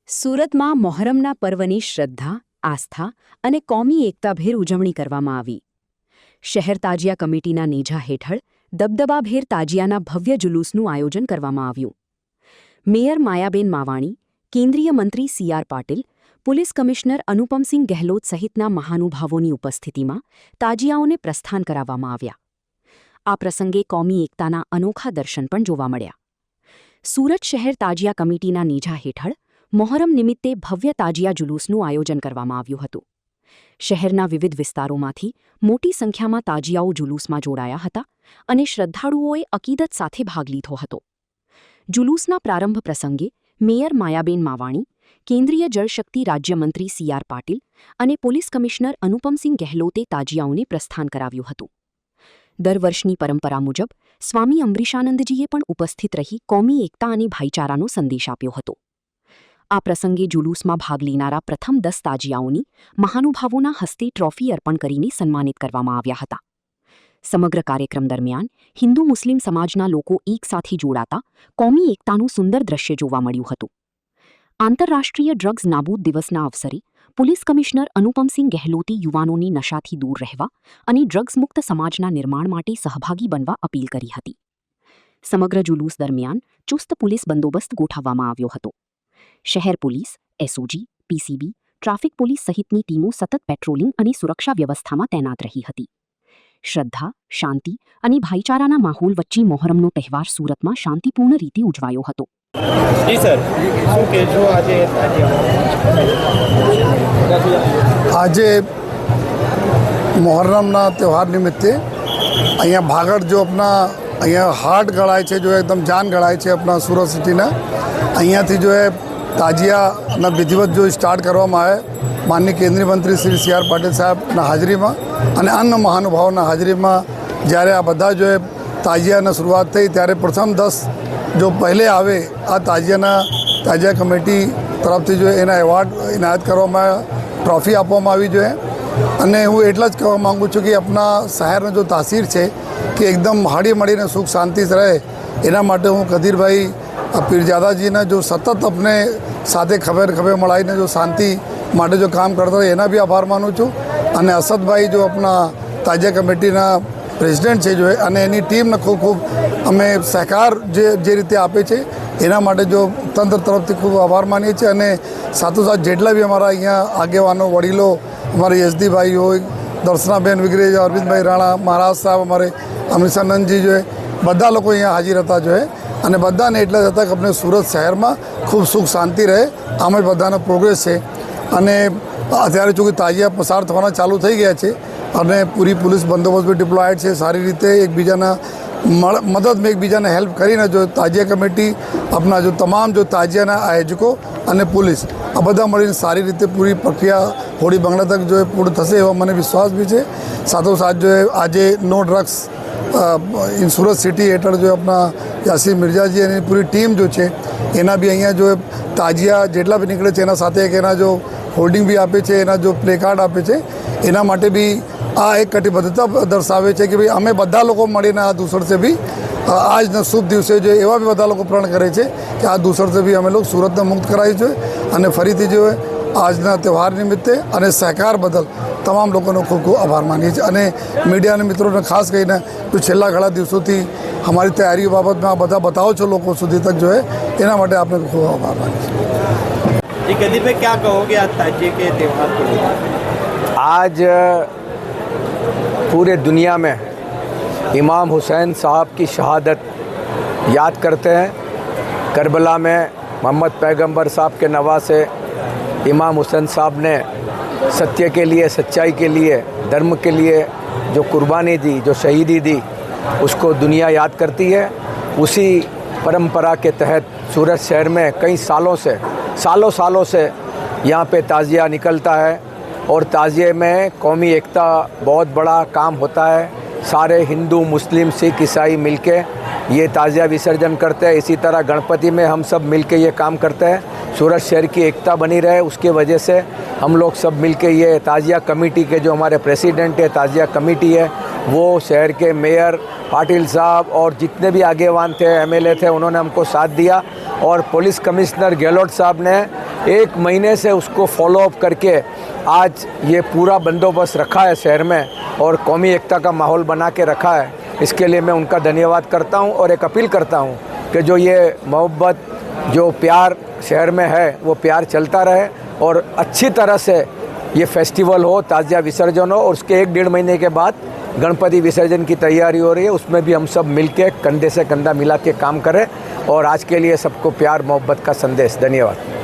સુરતમાં મોહરમના પર્વની શ્રદ્ધા, આસ્થા અને કોમી એકતાભેર ઉજવણી કરવામાં આવી. શહેર તાજિયા કમિટીના નેજા હેઠળ દબદબાભેર તાજિયાના ભવ્ય જુલુસનું આયોજન કરવામાં આવ્યું. મેયર માયાબેન માવાણી, કેન્દ્રીય મંત્રી સી.આર. પાટીલ, પોલીસ કમિશનર અનુપમસિંહ ગહેલોત સહિતના મહાનુભાવોની ઉપસ્થિતિમાં તાજિયાઓને પ્રસ્થાન કરાવવામાં આવ્યા. આ પ્રસંગે કોમી એકતાના અનોખા દર્શન પણ જોવા મળ્યા. સુરત શહેર તાજિયા કમિટીના નેજા હેઠળ મોહરમ નિમિત્તે ભવ્ય તાજિયા જુલુસનું આયોજન કરવામાં આવ્યું હતું. શહેરના વિવિધ વિસ્તારોમાંથી મોટી સંખ્યામાં તાજિયાઓ જુલુસમાં જોડાયા હતા અને શ્રદ્ધાળુઓએ અકીદત સાથે ભાગ લીધો હતો. જુલુસના પ્રારંભ પ્રસંગે મેયર માયાબેન માવાણી, કેન્દ્રીય જળશક્તિ રાજ્યમંત્રી સી.આર. પાટીલ અને પોલીસ કમિશનર અનુપમસિંહ ગહેલોતે તાજિયાઓને પ્રસ્થાન કરાવ્યું હતું. દર વર્ષની પરંપરા મુજબ સ્વામી અમરીશાનંદજીએ પણ ઉપસ્થિત રહી કોમી એકતા અને ભાઈચારાનો સંદેશ આપ્યો હતો. આ પ્રસંગે જુલુસમાં ભાગ લેનારા પ્રથમ 10 તાજિયાઓની મહાનુભાવોના હસ્તે ટ્રોફી અર્પણ કરીને સન્માનિત કરવામાં આવ્યા હતા. સમગ્ર કાર્યક્રમ દરમિયાન હિન્દુ મુસ્લિમ સમાજના લોકો એકસાથે જોડાતા કોમી એકતાનું સુંદર દ્રશ્ય જોવા મળ્યું હતું. આંતરરાષ્ટ્રીય ડ્રગ્સ નાબૂદ દિવસના અવસરે પોલીસ કમિશનર અનુપમસિંહ ગહેલોતે યુવાનોને નશાથી દૂર રહેવા અને ડ્રગ્સ મુક્ત સમાજના નિર્માણ માટે સહભાગી બનવા અપીલ કરી હતી. સમગ્ર જુલુસ દરમિયાન ચુસ્ત પોલીસ બંદોબસ્ત ગોઠવવામાં આવ્યો હતો. શહેર police, SOG, PCB, traffic police સહિતની ટીમો સતત પેટ્રોલિંગ અને સુરક્ષા વ્યવસ્થામાં તૈનાત રહી હતી. શ્રદ્ધા, શાંતિ અને ભાઈચારાના માહોલ વચ્ચે મોહરમનો તહેવાર સુરતમાં શાંતિપૂર્ણ રીતે ઉજવાયો હતો. જી સર, શું કહેશો આજે મોહર્રમના त्यौहार નિમિત્તે અહીંયા ભાગળ જો આપણા અહીંયા હાર્ટ ગળાય છે, જો એકદમ જાન ગળાય છે આપણા સુરત સિટીના. અહીંયાથી જો એ તાજિયાના વિધિવત જો સ્ટાર્ટ કરવામાં આવે માનનીય કેન્દ્રીય મંત્રી શ્રી સી.આર. પાટીલ સાહેબના હાજરીમાં અને અન્ય મહાનુભાવોના હાજરીમાં જ્યારે આ બધા જો એ તાજિયાની શરૂઆત થઈ ત્યારે પ્રથમ 10 જો પહેલે આવે આ તાજિયા કમિટી તરફથી જો એના એવોર્ડ ઇનાયત કરવામાં આવ્યા, ટ્રોફી આપવામાં આવી જોઈએ. અને હું એટલા જ કહેવા માગું છું કે આપણા શહેરનો જો તાસીર છે કે એકદમ હાડી મળીને સુખ શાંતિ રહે, એના માટે હું કદીરભાઈ પીરજાદાજીને જો સતત अपने સાથે ખભે મળાઈને જો શાંતિ માટે જો કામ કરતા હોય એના બી આભાર માનું છું. અને અસદભાઈ જો આપણા તાજિયા કમિટીના પ્રેસિડેન્ટ છે જો અને એની ટીમને ખૂબ ખૂબ અમે સહકાર જે રીતે આપે છે એના માટે જો તંત્ર તરફથી ખૂબ આભાર માનીએ છીએ. અને સાથોસાથ જેટલા બી અમારા અહીંયા આગેવાનો વડીલો, અમારે યશદીભાઈ હોય, દર્શનાબેન વગેરે, અરવિંદભાઈ રાણા, મહારાજ સાહેબ, અમારે અમરીશાનંદજી જો બધા લોકો અહીંયા હાજર હતા જો અને બધાને એટલા જ હતા કે આપણે સુરત શહેરમાં ખૂબ સુખ શાંતિ રહે, આમાં બધાનો પ્રોગ્રેસ છે. અને અત્યારે ચૂંકि તાજિયા પસાર થવાના ચાલુ થઈ ગયા છે અને પૂરી પોલીસ બંદોબસ્ત બી ડિપ્લોયડ છે. સારી રીતે એકબીજાના મદદમાં એકબીજાને હેલ્પ કરીને જો તાજિયા કમિટી આપણા જો તમામ જો તાજિયાના આયોજકો અને પોલીસ આ બધા મળીને સારી રીતે પૂરી પ્રક્રિયા હોળી બંગલા તક જો પૂર્ણ થશે એવો મને વિશ્વાસ બી છે. સાથોસાથ જો આજે no drugs in Surat city હેઠળ જો આપણા યાસીર મિર્જાજી અને પૂરી ટીમ જો છે એના બી અહીંયા જો તાજિયા જેટલા બી નીકળે છે એના સાથે એક એના જો હોલ્ડિંગ બી આપે છે, એના જો પ્લે કાર્ડ આપે છે. એના માટે બી આ એક કટિબદ્ધતા દર્શાવે છે કે ભાઈ અમે બધા લોકો મળીને આ દૂષણથી બી આજના શુભ દિવસે જો એવા બી બધા લોકો પ્રણ કરે છે કે આ દૂષણથી બી અમે લોકો સુરતને મુક્ત કરાવી છે. અને ફરીથી જો આજના તહેવાર નિમિત્તે અને સહકાર બદલ તમામ લોકોનો ખૂબ ખૂબ આભાર માનીએ છીએ. અને મીડિયાના મિત્રોને ખાસ કહીને જો છેલ્લા ઘણા દિવસોથી અમારી તૈયારીઓ બાબતમાં બધા બતાવો છો લોકો સુધી તક જો એના માટે આપણે ખૂબ આભાર માનીએ છીએ. कदीर में क्या कहोगे आज ताजिए के त्यौहार को लेकर? आज पूरे दुनिया में इमाम हुसैन साहब की शहादत याद करते हैं. करबला में मोहम्मद पैगंबर साहब के नवासे इमाम हुसैन साहब ने सत्य के लिए, सच्चाई के लिए, धर्म के लिए जो कुर्बानी दी, जो शहीदी दी, उसको दुनिया याद करती है. उसी परंपरा के तहत सूरत शहर में कई सालों से यहाँ पे ताज़िया निकलता है और ताज़िए में कौमी एकता बहुत बड़ा काम होता है. सारे हिंदू, मुस्लिम, सिख, ईसाई मिलके ये ताज़िया विसर्जन करते हैं. इसी तरह गणपति में हम सब मिलके ये काम करते हैं. सूरत शहर की एकता बनी रहे उसके वजह से हम लोग सब मिलके ये ताज़िया कमेटी के जो हमारे प्रेसिडेंट है, ताज़िया कमेटी है, वो शहर के मेयर पाटिल साहब और जितने भी आगेवान थे, एमएलए थे, उन्होंने हमको साथ दिया. और पुलिस कमिश्नर गहलोत साहब ने 1 महीने से उसको फॉलो अप करके आज ये पूरा बंदोबस्त रखा है शहर में और कौमी एकता का माहौल बना के रखा है। इसके लिए मैं उनका धन्यवाद करता हूँ और एक अपील करता हूँ कि जो ये मोहब्बत, जो प्यार शहर में है, वो प्यार चलता रहे और अच्छी तरह से ये फेस्टिवल हो, ताजिया विसर्जन हो और उसके 1-1.5 महीने के बाद गणपति विसर्जन की तैयारी हो रही है। उसमें भी हम सब मिलके कंधे से कंधा मिला के काम करें और आज के लिए सबको प्यार मोहब्बत का संदेश। धन्यवाद।